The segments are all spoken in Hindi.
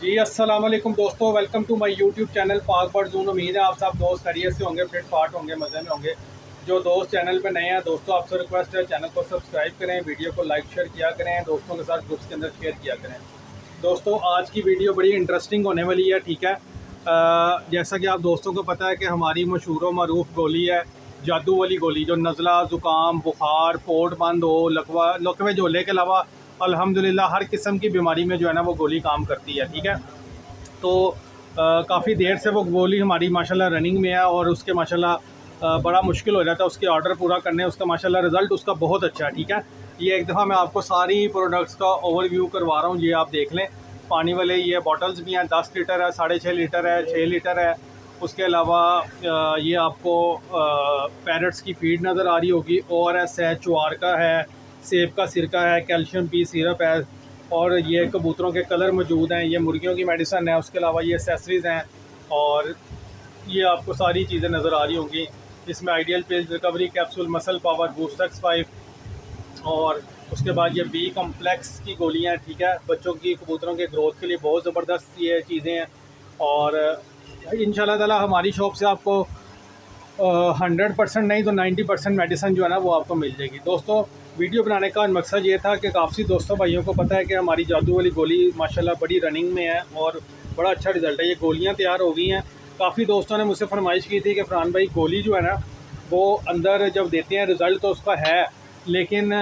जी अस्सलाम वालेकुम दोस्तों, welcome to my YouTube channel Pak bird zone. उम्मीद है आप सब दोस्त खैरियत से होंगे, फिट फाट होंगे, मज़े में होंगे। जो दोस्त चैनल पे नए हैं दोस्तों, आपसे रिक्वेस्ट है चैनल को सब्सक्राइब करें, वीडियो को लाइक शेयर किया करें, दोस्तों के साथ ग्रुप्स के अंदर शेयर किया करें। दोस्तों आज की वीडियो बड़ी इंटरेस्टिंग होने वाली है, ठीक है। जैसा कि आप दोस्तों को पता है कि हमारी मशहूर व मरूफ गोली है जादू वाली गोली, जो नज़ला, ज़ुकाम, बुखार, पोट बंद हो, लकवे झोले के अलावा अल्हम्दुलिल्लाह हर किस्म की बीमारी में जो है ना वो गोली काम करती है, ठीक है। तो काफ़ी देर से वो गोली हमारी माशाल्लाह रनिंग में है और उसके माशाल्लाह बड़ा मुश्किल हो जाता है उसके ऑर्डर पूरा करने। उसका माशाल्लाह रिज़ल्ट उसका बहुत अच्छा है, ठीक है। ये एक दफ़ा मैं आपको सारी प्रोडक्ट्स का ओवरव्यू करवा रहा हूँ, ये आप देख लें। पानी वाले ये बॉटल्स भी हैं, 10 लीटर है, 6.5 लीटर है, 6 लीटर है। उसके अलावा ये आपको पैरट्स की फीड नज़र आ रही होगी, ORS है, चुआर का है, सेब का सिरका है, कैल्शियम पी सिरप है, और ये कबूतरों के कलर मौजूद हैं। ये मुर्गियों की मेडिसन है। उसके अलावा ये एसेसरीज़ हैं और ये आपको सारी चीज़ें नज़र आ रही होंगी। इसमें ideal page recovery capsule, muscle power, boosters 5, और उसके बाद ये बी कम्प्लेक्स की गोलियाँ, ठीक है। बच्चों की कबूतरों के ग्रोथ के लिए बहुत ज़बरदस्त ये चीज़ें हैं। और इंशाल्लाह ताला हमारी शॉप से आपको 100% नहीं तो 90% मेडिसिन जो है ना वो आपको मिल जाएगी। दोस्तों वीडियो बनाने का मकसद ये था कि काफ़ी दोस्तों भाइयों को पता है कि हमारी जादू वाली गोली माशाल्लाह बड़ी रनिंग में है और बड़ा अच्छा रिज़ल्ट है। ये गोलियां तैयार हो गई हैं। काफ़ी दोस्तों ने मुझसे फरमाइश की थी कि फरहान भाई गोली जो है ना वो अंदर जब देते हैं रिज़ल्ट तो उसका है, लेकिन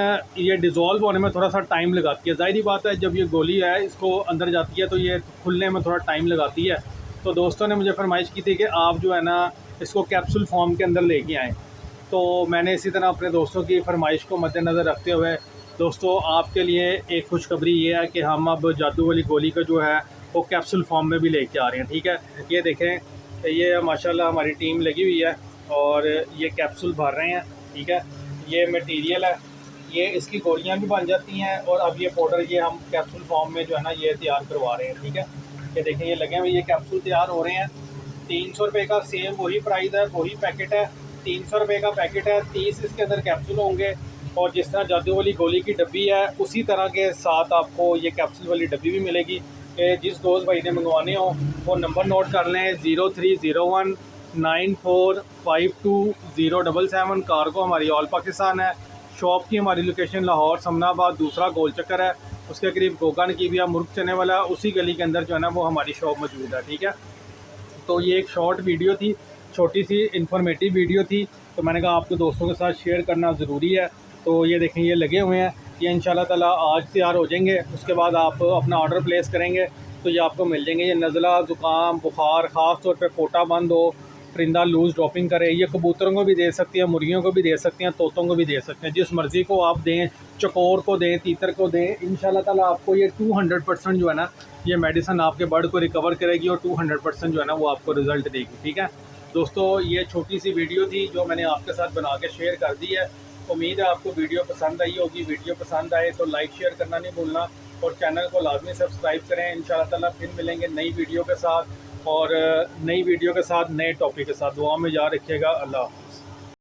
ये डिज़ोल्व होने में थोड़ा सा टाइम लगाती है। ज़ाहिर बात है जब ये गोली है इसको अंदर जाती है तो ये खुलने में थोड़ा टाइम लगाती है। तो दोस्तों ने मुझे फरमाइश की थी कि आप जो है ना इसको कैप्सूल फॉर्म के अंदर लेके आएँ। तो मैंने इसी तरह अपने दोस्तों की फरमाइश को मद्देनज़र रखते हुए दोस्तों आपके लिए एक खुशखबरी ये है कि हम अब जादू वाली गोली का जो है वो कैप्सूल फॉर्म में भी लेके आ रहे हैं, ठीक है। ये देखें, ये माशाल्लाह हमारी टीम लगी हुई है और ये कैप्सूल भर रहे हैं, ठीक है। ये मटीरियल है, ये इसकी गोलियां भी बन जाती हैं और अब ये पाउडर ये हम कैप्सूल फॉर्म में जो है ना ये तैयार करवा रहे हैं, ठीक है। ये देखें, ये लगे हुए ये कैप्सूल तैयार हो रहे हैं। 300 रुपये का सेम वही प्राइस है, वही पैकेट है। 300 रुपये का पैकेट है, 30 इसके अंदर कैप्सूल होंगे। और जिस तरह जादू वाली गोली की डब्बी है उसी तरह के साथ आपको ये कैप्सूल वाली डब्बी भी मिलेगी। जिस दोस्त भाई ने मंगवाने हो वो नंबर नोट कर लें, 030194520777। कार्गो हमारी ऑल पाकिस्तान है। शॉप की हमारी लोकेशन लाहौर समनाबाद दूसरा गोल चक्कर है, उसके करीब गोगन की भी मुर्ग चने वाला है, उसी गली के अंदर जो है ना वो हमारी शॉप मौजूद है, ठीक है। तो ये एक शॉर्ट वीडियो थी, छोटी सी इन्फॉर्मेटिव वीडियो थी, तो मैंने कहा आपके दोस्तों के साथ शेयर करना ज़रूरी है। तो ये देखें, ये लगे हुए हैं, ये इंशाल्लाह ताला आज तैयार हो जाएंगे। उसके बाद आप अपना ऑर्डर प्लेस करेंगे तो ये आपको मिल जाएंगे। ये नज़ला, ज़ुकाम, बुखार, ख़ास तौर पे पोटा बंद हो, परिंदा लूज़ ड्रॉपिंग करे, ये कबूतरों को भी दे सकती हैं, मुर्गियों को भी दे सकती हैं, तोतों को भी दे सकते हैं, जिस मर्ज़ी को आप दें, चकोर को दें, तीतर को दें, इंशाल्लाह ताला आपको ये 200% जो है ना ये मेडिसिन आपके बर्ड को रिकवर करेगी और 200% जो है ना वो आपको रिज़ल्ट देगी, ठीक है। दोस्तों ये छोटी सी वीडियो थी जो मैंने आपके साथ बना के शेयर कर दी है। उम्मीद है आपको वीडियो पसंद आई होगी। वीडियो पसंद आए तो लाइक शेयर करना नहीं भूलना और चैनल को लाजमी सब्सक्राइब करें। इंशाल्लाह ताला फिर मिलेंगे नई वीडियो के साथ और नई वीडियो के साथ नए टॉपिक के साथ। दुआ में याद रखिएगा। अल्लाह।